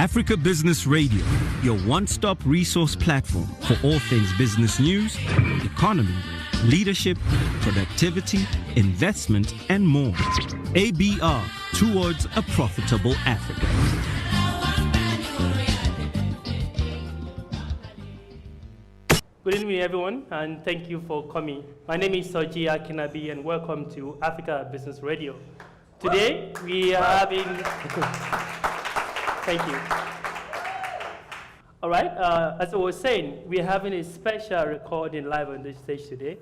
Africa Business Radio, your one-stop resource platform for all things business news, economy, leadership, productivity, investment, and more. ABR, towards a profitable Africa. Good evening, everyone, and thank you for coming. My name is Soji Akinabi, and welcome to Africa Business Radio. Today, we are having... Thank you. All right, as I was saying, we're having a special recording live on this stage today,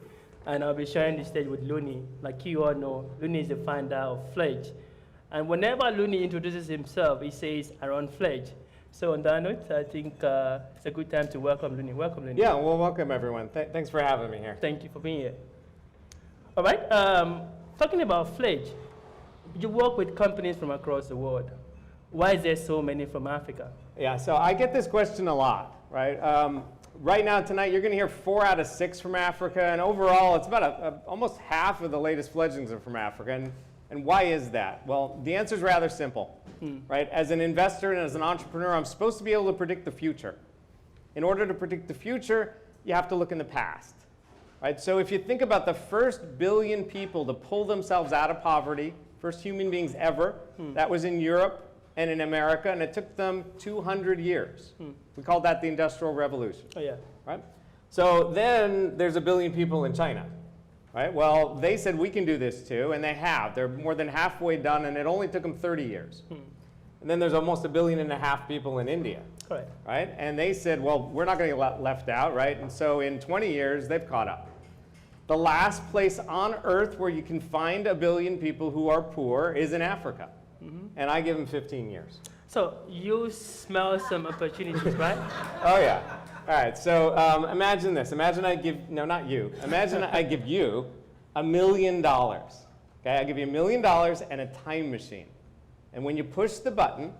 and I'll be sharing the stage with Looney. Like you all know, Looney is the founder of Fledge. And whenever Looney introduces himself, he says, I run Fledge. So on that note, I think it's a good time to welcome Looney. Welcome, Looney. Yeah, well, welcome, everyone. Thanks for having me here. Thank you for being here. All right, talking about Fledge, you work with companies from across the world. Why is there so many from Africa? Yeah, so I get this question a lot, right? Right now, tonight, you're going to hear 4 out of 6 from Africa, and overall, it's about almost half of the latest fledglings are from Africa. And why is that? Well, the answer is rather simple, right? As an investor and as an entrepreneur, I'm supposed to be able to predict the future. In order to predict the future, you have to look in the past, right? So if you think about the first billion people to pull themselves out of poverty, first human beings ever, that was in Europe and in America, and it took them 200 years. We called that the Industrial Revolution. Oh, yeah. Right? So then there's a billion people in China. Right? Well, they said we can do this too, and they have. They're more than halfway done, and it only took them 30 years. And then there's almost 1.5 billion people in India. Correct. Right? And they said, well, we're not going to get left out, right? And so in 20 years, they've caught up. The last place on Earth where you can find 1 billion people who are poor is in Africa. And I give them 15 years. So you smell some opportunities, right? Oh, yeah. All right, so imagine this. Imagine I give, no, not you. Imagine I give you $1 million. Okay, I give you $1 million and a time machine. And when you push the button,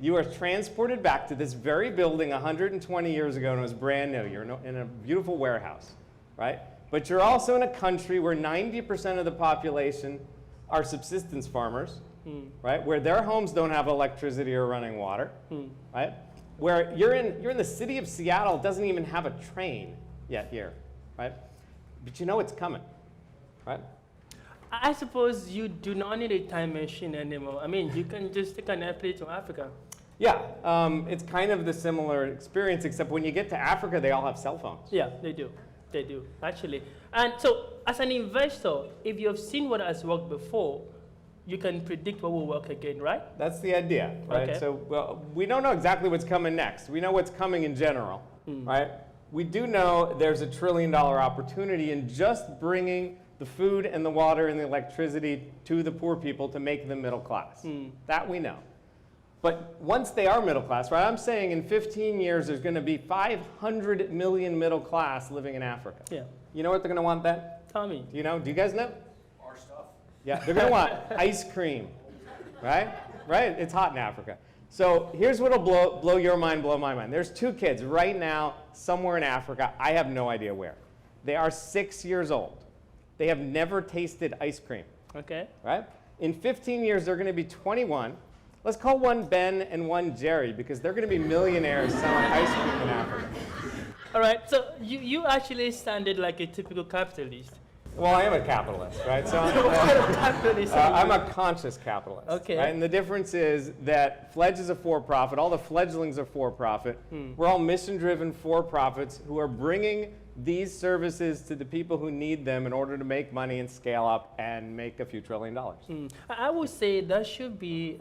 you are transported back to this very building 120 years ago, and it was brand new. You're in a beautiful warehouse, right? But you're also in a country where 90% of the population are subsistence farmers, right? Where their homes don't have electricity or running water, right? Where you're in the city of Seattle, doesn't even have a train yet here, right? But you know it's coming, right? I suppose you do not need a time machine anymore. I mean, you can just take an airplane to Africa. Yeah, it's kind of the similar experience, except when you get to Africa, they all have cell phones. Yeah, they do. They do, actually. And so, as an investor, if you have seen what has worked before, you can predict what will work again, right? That's the idea, right? Okay. So well, we don't know exactly what's coming next. We know what's coming in general, right? We do know there's $1 trillion opportunity in just bringing the food and the water and the electricity to the poor people to make them middle class. That we know. But once they are middle class, right, I'm saying in 15 years there's going to be 500 million middle class living in Africa. Yeah. You know what they're going to want then? Tell me. Do you know? Do you guys know? Yeah, they're going to want ice cream, right? Right? It's hot in Africa. So here's what'll blow your mind, blow my mind. There's 2 kids right now somewhere in Africa. I have no idea where. They are 6 years old. They have never tasted ice cream. Okay. Right? In 15 years, they're going to be 21. Let's call one Ben and one Jerry because they're going to be millionaires selling ice cream in Africa. All right. So you actually sounded like a typical capitalist. Well, I am a capitalist, right? So I'm a conscious capitalist. Okay. Right? And the difference is that Fledge is a for-profit. All the fledglings are for-profit. We're all mission-driven for-profits who are bringing these services to the people who need them in order to make money and scale up and make a few $1 trillion. I would say that should be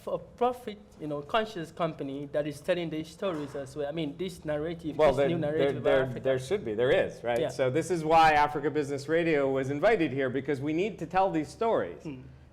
for a profit, conscious company that is telling these stories as well. I mean, this narrative, Well, this new narrative about Africa. there should be, there is, right? Yeah. So this is why Africa Business Radio was invited here, because we need to tell these stories.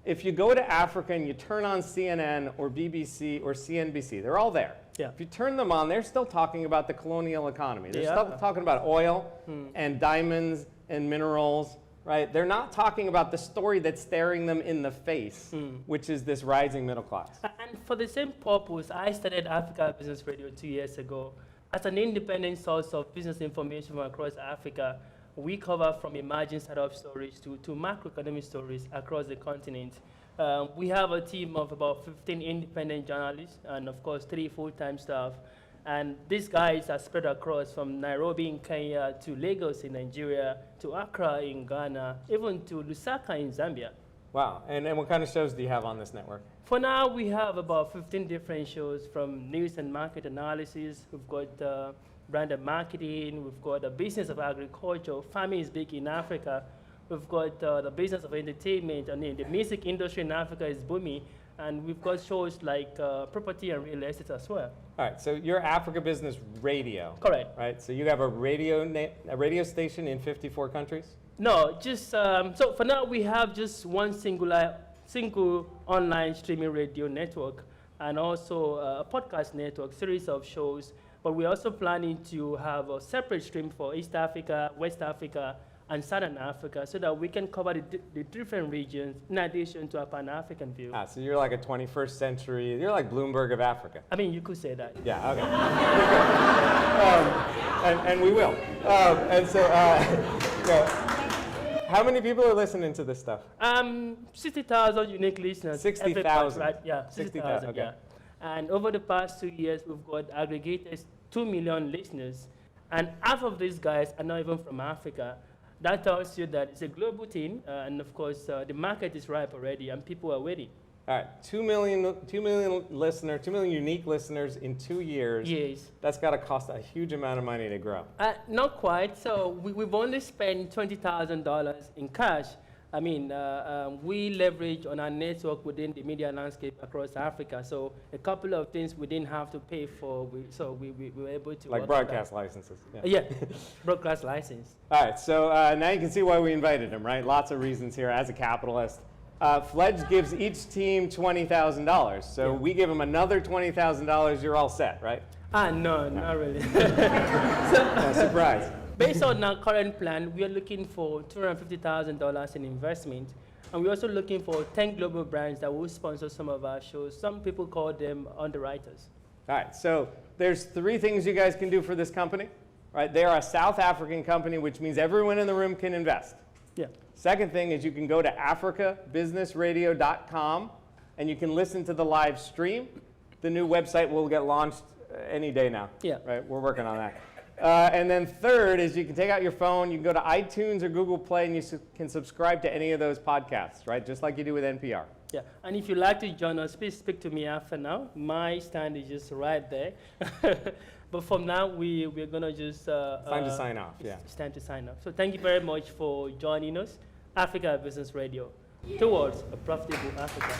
If you go to Africa and you turn on CNN or BBC or CNBC, they're all there. Yeah. If you turn them on, they're still talking about the colonial economy. They're still talking about oil and diamonds and minerals, right? They're not talking about the story that's staring them in the face, which is this rising middle class. And for the same purpose, I started Africa Business Radio 2 years ago as an independent source of business information from across Africa, We cover from emerging startup stories to macroeconomic stories across the continent. We have a team of about 15 independent journalists and, of course, 3 full-time staff. And these guys are spread across from Nairobi in Kenya to Lagos in Nigeria to Accra in Ghana, even to Lusaka in Zambia. Wow. And what kind of shows do you have on this network? For now, we have about 15 different shows, from news and market analysis. We've got brand and marketing. We've got the business of agriculture. Farming is big in Africa. We've got the business of entertainment. And the music industry in Africa is booming. And we've got shows like property and real estate as well. All right, so you're Africa Business Radio. Correct. Right, so you have a radio station in 54 countries? No, just, so for now we have just one single online streaming radio network, and also a podcast network, series of shows. But we're also planning to have a separate stream for East Africa, West Africa, and Southern Africa, so that we can cover the different regions in addition to a Pan-African view. So you're like a 21st century, you're like Bloomberg of Africa. I mean, you could say that. Yeah, okay. And we will. And so, how many people are listening to this stuff? 60,000 unique listeners. 60,000? Right? Yeah, 60,000, okay. yeah. And over the past 2 years, we've got aggregated 2 million listeners. And half of these guys are not even from Africa. That tells you that it's a global thing, and of course, the market is ripe already, and people are waiting. All right, 2 million unique listeners in 2 years. Yes. That's got to cost a huge amount of money to grow. Not quite. So we've only spent $20,000 in cash. I mean, we leverage on our network within the media landscape across Africa. So a couple of things we didn't have to pay for, so we were able to. Like broadcast licenses. Yeah, broadcast license. All right, so now you can see why we invited him, right? Lots of reasons here as a capitalist. Fledge gives each team $20,000. So we give them another $20,000, you're all set, right? No, not really. Surprise. Based on our current plan, we are looking for $250,000 in investment. And we're also looking for 10 global brands that will sponsor some of our shows. Some people call them underwriters. All right, so there's 3 things you guys can do for this company. Right? They are a South African company, which means everyone in the room can invest. Yeah. Second thing is you can go to africabusinessradio.com and you can listen to the live stream. The new website will get launched any day now. Yeah. Right? We're working on that. And then third is you can take out your phone, you can go to iTunes or Google Play, and you can subscribe to any of those podcasts, right? Just like you do with NPR. Yeah, and if you'd like to join us, please speak to me after now. My stand is just right there. But from now, we're going to just... time to sign off, yeah. It's time to sign off. So thank you very much for joining us. Africa Business Radio, towards a profitable Africa.